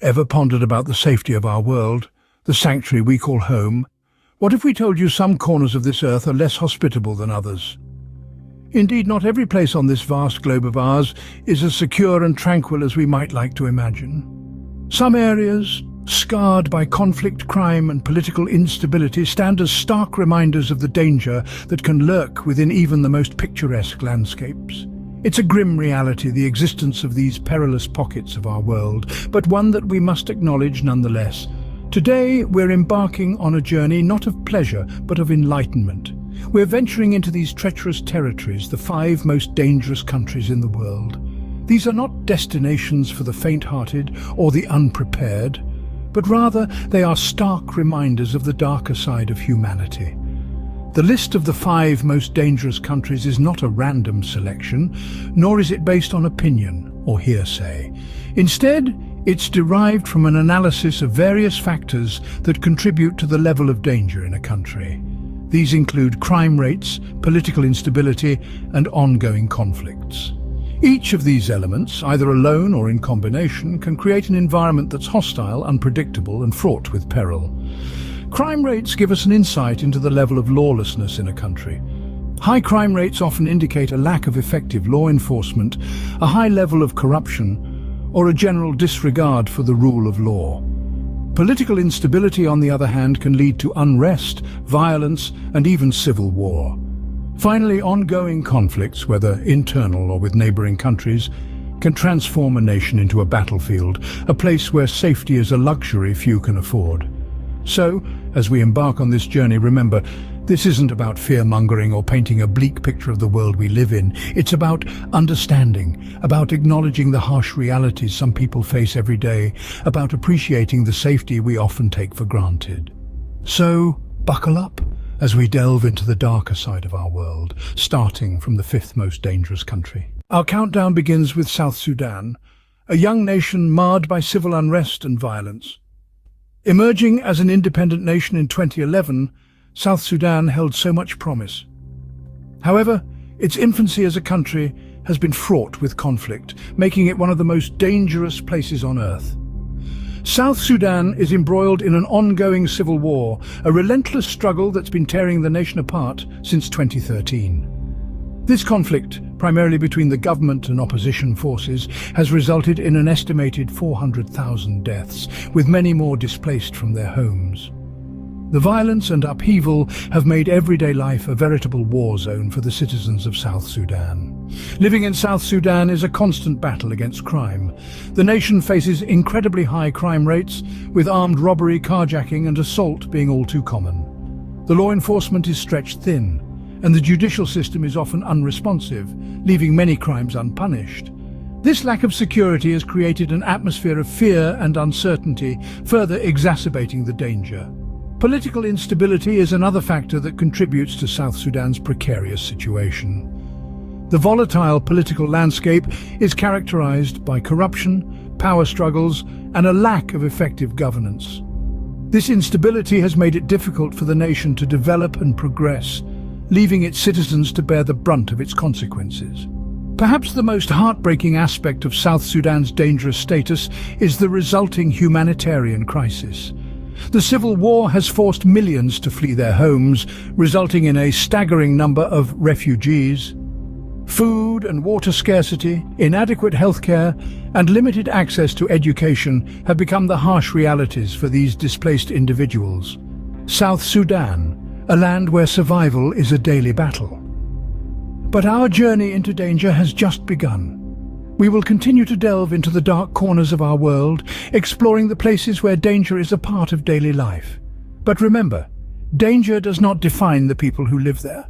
Ever pondered about the safety of our world, the sanctuary we call home? What if we told you some corners of this earth are less hospitable than others? Indeed, not every place on this vast globe of ours is as secure and tranquil as we might like to imagine. Some areas, scarred by conflict, crime and political instability, stand as stark reminders of the danger that can lurk within even the most picturesque landscapes. It's a grim reality, the existence of these perilous pockets of our world, but one that we must acknowledge nonetheless. Today, we're embarking on a journey not of pleasure, but of enlightenment. We're venturing into these treacherous territories, the 5 most dangerous countries in the world. These are not destinations for the faint-hearted or the unprepared, but rather they are stark reminders of the darker side of humanity. The list of the 5 most dangerous countries is not a random selection, nor is it based on opinion or hearsay. Instead, it's derived from an analysis of various factors that contribute to the level of danger in a country. These include crime rates, political instability, and ongoing conflicts. Each of these elements, either alone or in combination, can create an environment that's hostile, unpredictable, and fraught with peril. Crime rates give us an insight into the level of lawlessness in a country. High crime rates often indicate a lack of effective law enforcement, a high level of corruption, or a general disregard for the rule of law. Political instability, on the other hand, can lead to unrest, violence, and even civil war. Finally, ongoing conflicts, whether internal or with neighboring countries, can transform a nation into a battlefield, a place where safety is a luxury few can afford. So, as we embark on this journey, remember, this isn't about fear-mongering or painting a bleak picture of the world we live in. It's about understanding, about acknowledging the harsh realities some people face every day, about appreciating the safety we often take for granted. So, buckle up as we delve into the darker side of our world, starting from the 5th most dangerous country. Our countdown begins with South Sudan, a young nation marred by civil unrest and violence. Emerging as an independent nation in 2011, South Sudan held so much promise. However, its infancy as a country has been fraught with conflict, making it one of the most dangerous places on earth. South Sudan is embroiled in an ongoing civil war, a relentless struggle that's been tearing the nation apart since 2013. This conflict, primarily between the government and opposition forces, has resulted in an estimated 400,000 deaths, with many more displaced from their homes. The violence and upheaval have made everyday life a veritable war zone for the citizens of South Sudan. Living in South Sudan is a constant battle against crime. The nation faces incredibly high crime rates, with armed robbery, carjacking and assault being all too common. The law enforcement is stretched thin, and the judicial system is often unresponsive, leaving many crimes unpunished. This lack of security has created an atmosphere of fear and uncertainty, further exacerbating the danger. Political instability is another factor that contributes to South Sudan's precarious situation. The volatile political landscape is characterized by corruption, power struggles, and a lack of effective governance. This instability has made it difficult for the nation to develop and progress, leaving its citizens to bear the brunt of its consequences. Perhaps the most heartbreaking aspect of South Sudan's dangerous status is the resulting humanitarian crisis. The civil war has forced millions to flee their homes, resulting in a staggering number of refugees. Food and water scarcity, inadequate healthcare, and limited access to education have become the harsh realities for these displaced individuals. South Sudan, a land where survival is a daily battle. But our journey into danger has just begun. We will continue to delve into the dark corners of our world, exploring the places where danger is a part of daily life. But remember, danger does not define the people who live there.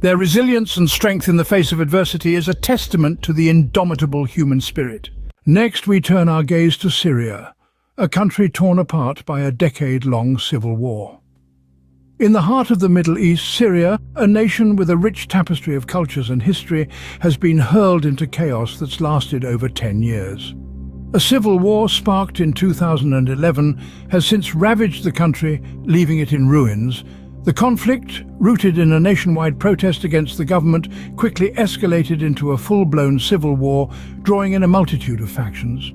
Their resilience and strength in the face of adversity is a testament to the indomitable human spirit. Next, we turn our gaze to Syria, a country torn apart by a decade-long civil war. In the heart of the Middle East, Syria, a nation with a rich tapestry of cultures and history, has been hurled into chaos that's lasted over 10 years. A civil war sparked in 2011 has since ravaged the country, leaving it in ruins. The conflict, rooted in a nationwide protest against the government, quickly escalated into a full-blown civil war, drawing in a multitude of factions.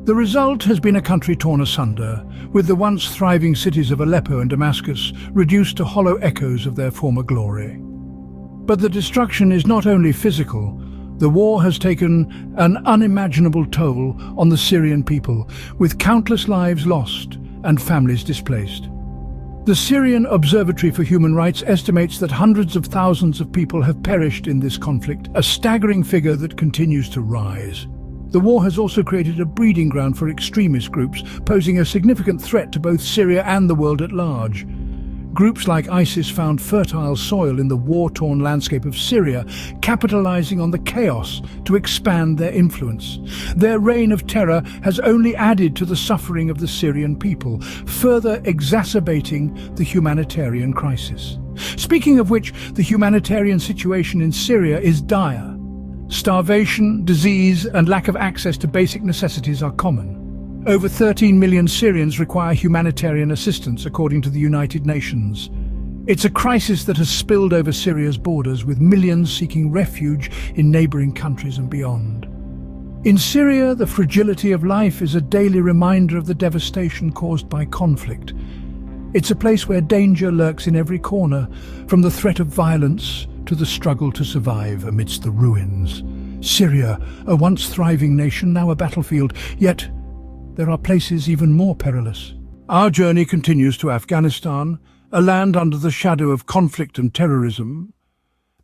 The result has been a country torn asunder, with the once thriving cities of Aleppo and Damascus reduced to hollow echoes of their former glory. But the destruction is not only physical. The war has taken an unimaginable toll on the Syrian people, with countless lives lost and families displaced. The Syrian Observatory for Human Rights estimates that hundreds of thousands of people have perished in this conflict, a staggering figure that continues to rise. The war has also created a breeding ground for extremist groups, posing a significant threat to both Syria and the world at large. Groups like ISIS found fertile soil in the war-torn landscape of Syria, capitalizing on the chaos to expand their influence. Their reign of terror has only added to the suffering of the Syrian people, further exacerbating the humanitarian crisis. Speaking of which, the humanitarian situation in Syria is dire. Starvation, disease, and lack of access to basic necessities are common. Over 13 million Syrians require humanitarian assistance, according to the United Nations. It's a crisis that has spilled over Syria's borders, with millions seeking refuge in neighboring countries and beyond. In Syria, the fragility of life is a daily reminder of the devastation caused by conflict. It's a place where danger lurks in every corner, from the threat of violence to the struggle to survive amidst the ruins. Syria, a once thriving nation, now a battlefield, yet there are places even more perilous. Our journey continues to Afghanistan, a land under the shadow of conflict and terrorism.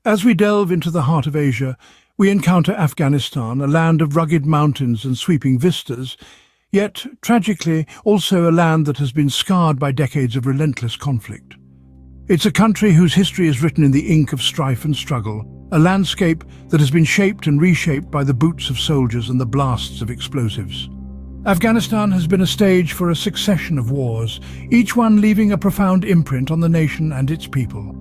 As we delve into the heart of Asia, we encounter Afghanistan, a land of rugged mountains and sweeping vistas, yet, tragically, also a land that has been scarred by decades of relentless conflict. It's a country whose history is written in the ink of strife and struggle, a landscape that has been shaped and reshaped by the boots of soldiers and the blasts of explosives. Afghanistan has been a stage for a succession of wars, each one leaving a profound imprint on the nation and its people.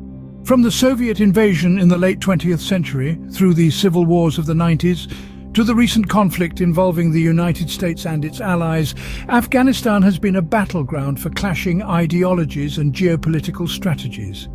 From the Soviet invasion in the late 20th century, through the civil wars of the 90s, to the recent conflict involving the United States and its allies, Afghanistan has been a battleground for clashing ideologies and geopolitical strategies.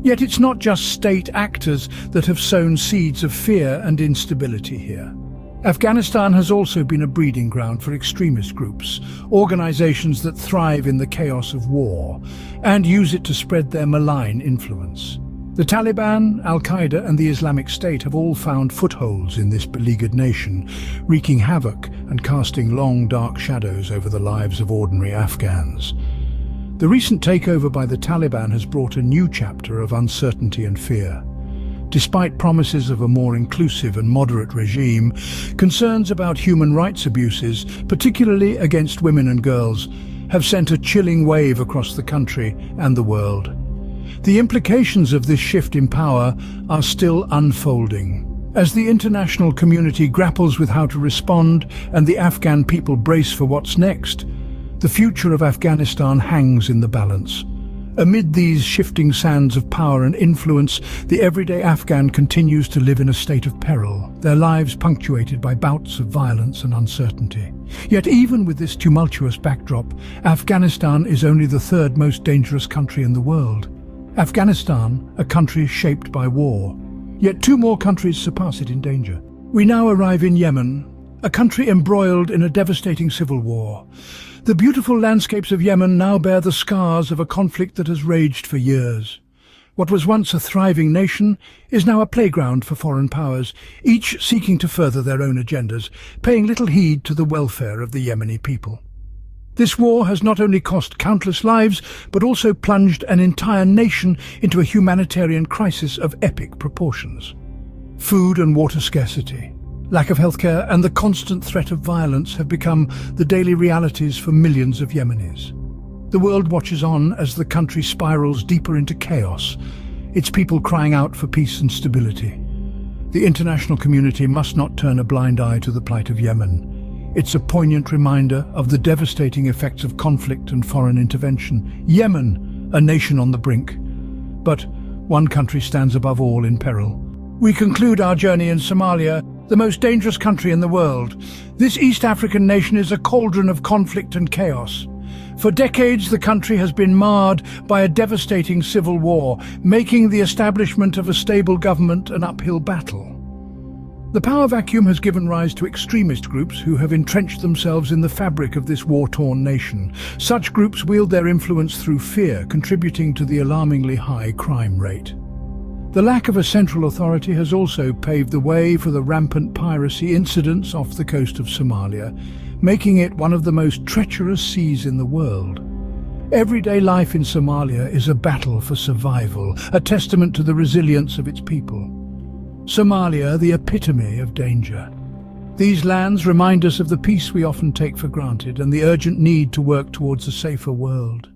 Yet it's not just state actors that have sown seeds of fear and instability here. Afghanistan has also been a breeding ground for extremist groups, organizations that thrive in the chaos of war and use it to spread their malign influence. The Taliban, Al-Qaeda and the Islamic State have all found footholds in this beleaguered nation, wreaking havoc and casting long, dark shadows over the lives of ordinary Afghans. The recent takeover by the Taliban has brought a new chapter of uncertainty and fear. Despite promises of a more inclusive and moderate regime, concerns about human rights abuses, particularly against women and girls, have sent a chilling wave across the country and the world. The implications of this shift in power are still unfolding. As the international community grapples with how to respond and the Afghan people brace for what's next, the future of Afghanistan hangs in the balance. Amid these shifting sands of power and influence, the everyday Afghan continues to live in a state of peril, their lives punctuated by bouts of violence and uncertainty. Yet even with this tumultuous backdrop, Afghanistan is only the third most dangerous country in the world. Afghanistan, a country shaped by war. Yet two more countries surpass it in danger. We now arrive in Yemen, a country embroiled in a devastating civil war. The beautiful landscapes of Yemen now bear the scars of a conflict that has raged for years. What was once a thriving nation is now a playground for foreign powers, each seeking to further their own agendas, paying little heed to the welfare of the Yemeni people. This war has not only cost countless lives, but also plunged an entire nation into a humanitarian crisis of epic proportions. Food and water scarcity, lack of healthcare, and the constant threat of violence have become the daily realities for millions of Yemenis. The world watches on as the country spirals deeper into chaos, its people crying out for peace and stability. The international community must not turn a blind eye to the plight of Yemen. It's a poignant reminder of the devastating effects of conflict and foreign intervention. Yemen, a nation on the brink. But one country stands above all in peril. We conclude our journey in Somalia, the most dangerous country in the world. This East African nation is a cauldron of conflict and chaos. For decades, the country has been marred by a devastating civil war, making the establishment of a stable government an uphill battle. The power vacuum has given rise to extremist groups who have entrenched themselves in the fabric of this war-torn nation. Such groups wield their influence through fear, contributing to the alarmingly high crime rate. The lack of a central authority has also paved the way for the rampant piracy incidents off the coast of Somalia, making it one of the most treacherous seas in the world. Everyday life in Somalia is a battle for survival, a testament to the resilience of its people. Somalia, the epitome of danger. These lands remind us of the peace we often take for granted and the urgent need to work towards a safer world.